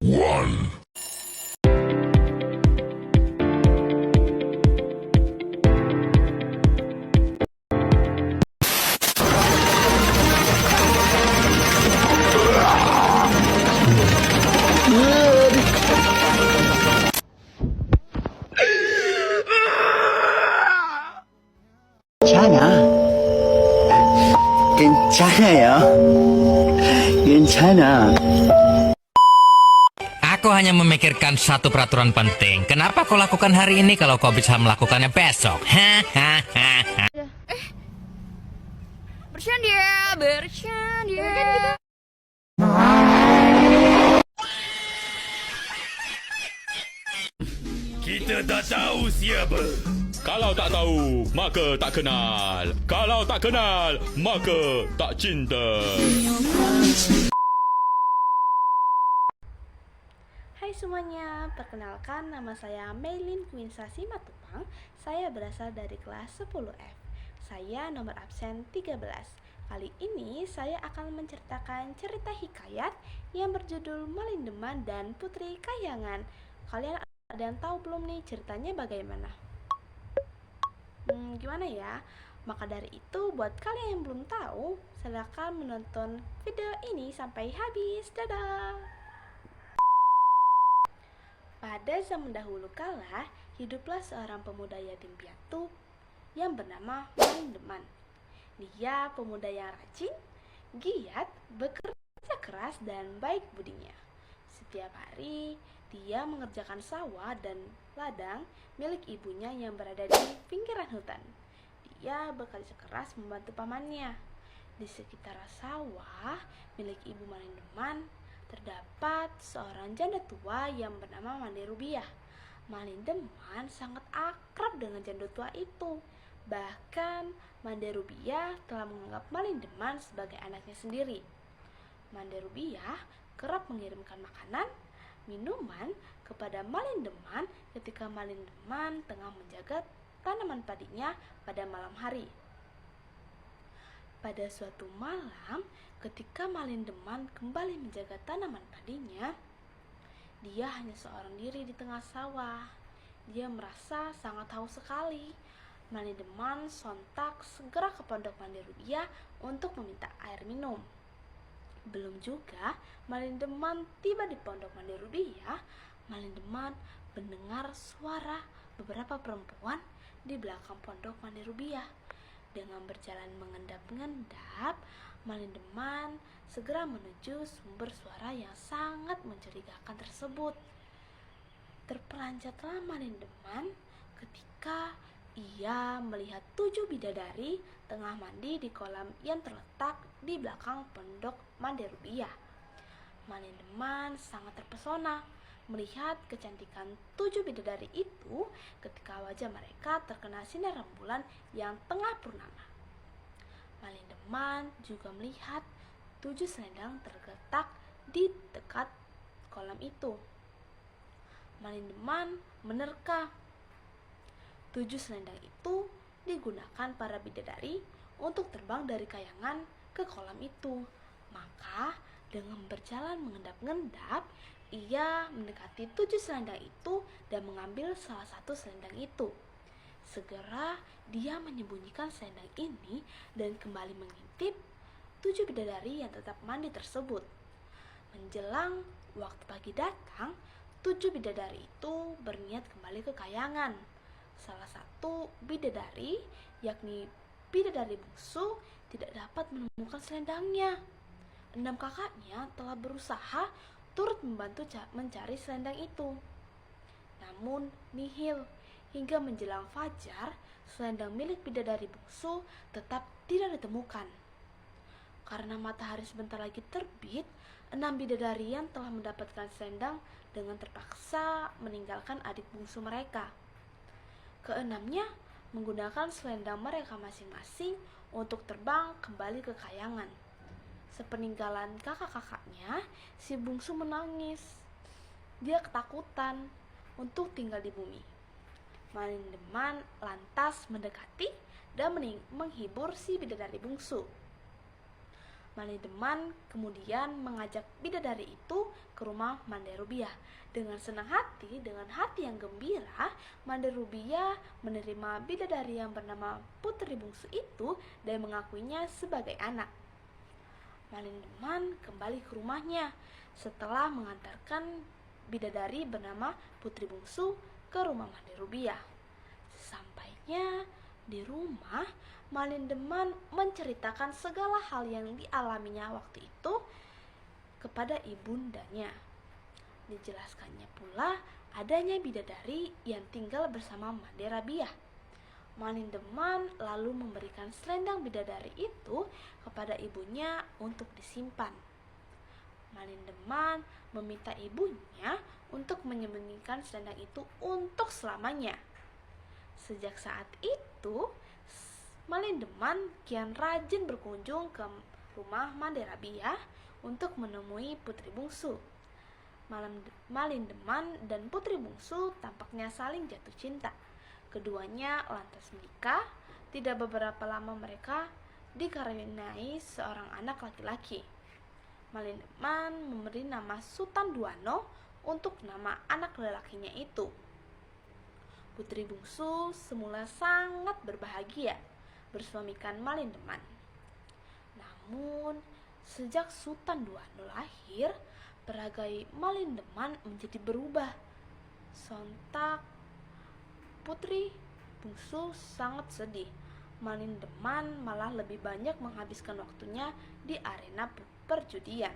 one. 괜찮아. 괜찮아요. 괜찮아. Aku hanya memikirkan satu peraturan penting. Kenapa kau lakukan hari ini kalau kau bisa melakukannya besok? Hahaha. Bercanda, bercanda. Kita tak tahu siapa. Kalau tak tahu, maka tak kenal. Kalau tak kenal, maka tak cinta. Hai semuanya, perkenalkan nama saya Maylin Quinsa Simatupang. Saya berasal dari kelas 10F. Saya nomor absen 13. Kali ini saya akan menceritakan cerita hikayat yang berjudul Malindeman dan Putri Kahyangan. Kalian ada yang tahu belum nih ceritanya bagaimana? Gimana ya? Maka dari itu buat kalian yang belum tahu, silakan menonton video ini sampai habis. Dadah! Pada zaman dahulu kala, hiduplah seorang pemuda yatim piatu yang bernama Malindeman. Dia pemuda yang rajin, giat, bekerja keras, dan baik budinya. Setiap hari, dia mengerjakan sawah dan ladang milik ibunya yang berada di pinggiran hutan. Dia bekerja keras membantu pamannya. Di sekitar sawah milik ibu Malindeman terdapat seorang janda tua yang bernama Mande Rubiah. Malindeman sangat akrab dengan janda tua itu. Bahkan Mande Rubiah telah menganggap Malindeman sebagai anaknya sendiri. Mande Rubiah kerap mengirimkan makanan, minuman kepada Malindeman ketika Malindeman tengah menjaga tanaman padinya pada malam hari. Pada suatu malam, ketika Malindeman kembali menjaga tanaman padinya, dia hanya seorang diri di tengah sawah. Dia merasa sangat haus sekali. Malindeman sontak segera ke pondok Mande Rubiah untuk meminta air minum. Belum juga Malindeman tiba di pondok Mande Rubiah, Malindeman mendengar suara beberapa perempuan di belakang pondok Mande Rubiah. Dengan berjalan mengendap-endap, Malindeman segera menuju sumber suara yang sangat mencurigakan tersebut. Terperanjatlah Malindeman ketika ia melihat 7 bidadari tengah mandi di kolam yang terletak di belakang pondok Mande Rubiah. Malindeman sangat terpesona melihat kecantikan 7 bidadari itu ketika wajah mereka terkena sinar rembulan yang tengah purnama. Malindeman juga melihat 7 selendang terletak di dekat kolam itu. Malindeman menerka 7 selendang itu digunakan para bidadari untuk terbang dari Kahyangan ke kolam itu. Maka dengan berjalan mengendap-endap, ia mendekati 7 selendang itu dan mengambil salah satu selendang itu. Segera dia menyembunyikan selendang ini dan kembali mengintip 7 bidadari yang tetap mandi tersebut. Menjelang waktu pagi datang, 7 bidadari itu berniat kembali ke Kahyangan. Salah satu bidadari, yakni bidadari bungsu, tidak dapat menemukan selendangnya. 6 kakaknya telah berusaha turut membantu mencari selendang itu, namun nihil. Hingga menjelang fajar, selendang milik bidadari bungsu tetap tidak ditemukan. Karena matahari sebentar lagi terbit, 6 bidadari yang telah mendapatkan selendang dengan terpaksa meninggalkan adik bungsu mereka. Keenamnya menggunakan selendang mereka masing-masing untuk terbang kembali ke Kahyangan. Sepeninggalan kakak-kakaknya, si bungsu menangis. Dia ketakutan untuk tinggal di bumi. Malindeman lantas mendekati dan menghibur si bidadari bungsu. Malindeman kemudian mengajak bidadari itu ke rumah Manderubiah. Dengan senang hati, dengan hati yang gembira, Manderubiah menerima bidadari yang bernama Putri Bungsu itu dan mengakuinya sebagai anak. Malindeman kembali ke rumahnya setelah mengantarkan bidadari bernama Putri Bungsu ke rumah Manderubiah. Sesampainya di rumah, Malindeman menceritakan segala hal yang dialaminya waktu itu kepada ibundanya. Dijelaskannya pula adanya bidadari yang tinggal bersama Manderubiah. Malindeman lalu memberikan selendang bidadari itu kepada ibunya untuk disimpan. Malindeman meminta ibunya untuk menyembunyikan selendang itu untuk selamanya. Sejak saat itu, Malindeman kian rajin berkunjung ke rumah Manderubiah untuk menemui Putri Bungsu. Malindeman dan Putri Bungsu tampaknya saling jatuh cinta. Keduanya lantas menikah. Tidak beberapa lama mereka dikaruniai seorang anak laki-laki. Malindeman memberi nama Sultan Duano untuk nama anak lelakinya itu. Putri Bungsu semula sangat berbahagia bersuamikan Malindeman. Namun, sejak Sultan Duano lahir, peragai Malindeman menjadi berubah. Sontak, Putri Bungsu sangat sedih. Malindeman malah lebih banyak menghabiskan waktunya di arena perjudian.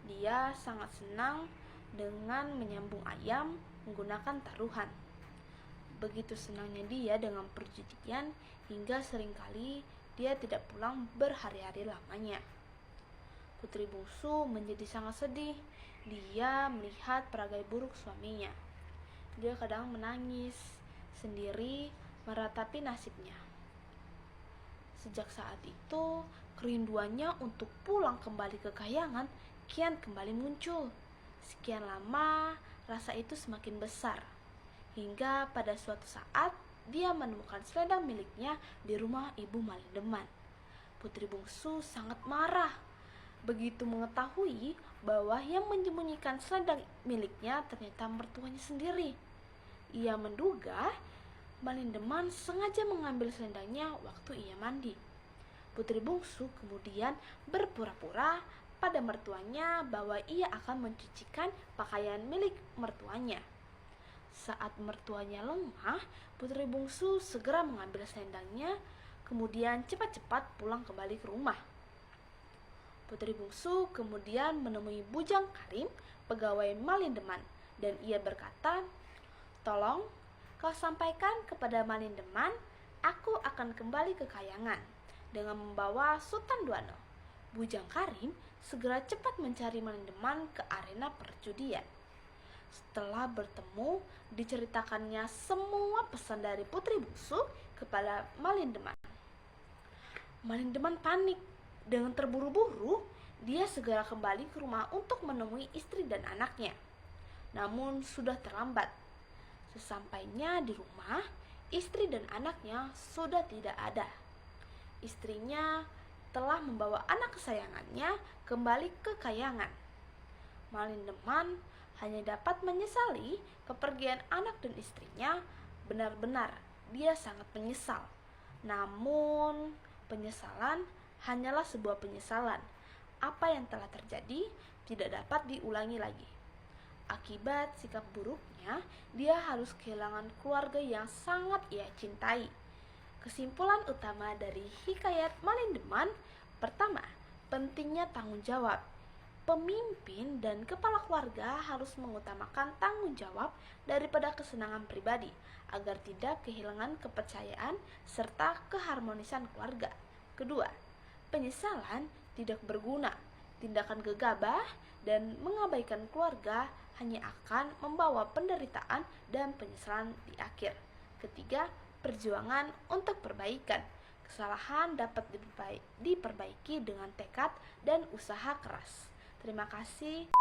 Dia sangat senang dengan menyambung ayam menggunakan taruhan. Begitu senangnya dia dengan perjudian hingga seringkali dia tidak pulang berhari-hari lamanya. Putri Bungsu menjadi sangat sedih. Dia melihat peragai buruk suaminya. Dia kadang menangis sendiri meratapi nasibnya. Sejak saat itu, kerinduannya untuk pulang kembali ke kahyangan kian kembali muncul. Sekian lama, rasa itu semakin besar. Hingga pada suatu saat, dia menemukan selendang miliknya di rumah ibu Malindeman. Putri Bungsu sangat marah. Begitu mengetahui bahwa yang menyembunyikan selendang miliknya ternyata mertuanya sendiri. Ia menduga Malindeman sengaja mengambil selendangnya waktu ia mandi. Putri Bungsu kemudian berpura-pura pada mertuanya bahwa ia akan mencucikan pakaian milik mertuanya. Saat mertuanya lengah, Putri Bungsu segera mengambil selendangnya, kemudian cepat-cepat pulang kembali ke rumah. Putri Bungsu kemudian menemui Bujang Karim, pegawai Malindeman, dan ia berkata, "Tolong, kau sampaikan kepada Malindeman, aku akan kembali ke kahyangan dengan membawa Sultan Duano." Bujang Karim segera cepat mencari Malindeman ke arena perjudian. Setelah bertemu, diceritakannya semua pesan dari Putri Bungsu kepada Malindeman. Malindeman panik. Dengan terburu-buru, dia segera kembali ke rumah untuk menemui istri dan anaknya. Namun sudah terlambat. Sesampainya di rumah, istri dan anaknya sudah tidak ada. Istrinya telah membawa anak kesayangannya kembali ke kahyangan. Malindeman hanya dapat menyesali kepergian anak dan istrinya. Benar-benar dia sangat menyesal. Namun penyesalan hanyalah sebuah penyesalan. Apa yang telah terjadi tidak dapat diulangi lagi. Akibat sikap buruknya, dia harus kehilangan keluarga yang sangat ia cintai. Kesimpulan utama dari hikayat Malindeman: pertama, pentingnya tanggung jawab. Pemimpin dan kepala keluarga harus mengutamakan tanggung jawab daripada kesenangan pribadi agar tidak kehilangan kepercayaan serta keharmonisan keluarga. Kedua, penyesalan tidak berguna. Tindakan gegabah dan mengabaikan keluarga hanya akan membawa penderitaan dan penyesalan di akhir. Ketiga, perjuangan untuk perbaikan. Kesalahan dapat diperbaiki dengan tekad dan usaha keras. Terima kasih.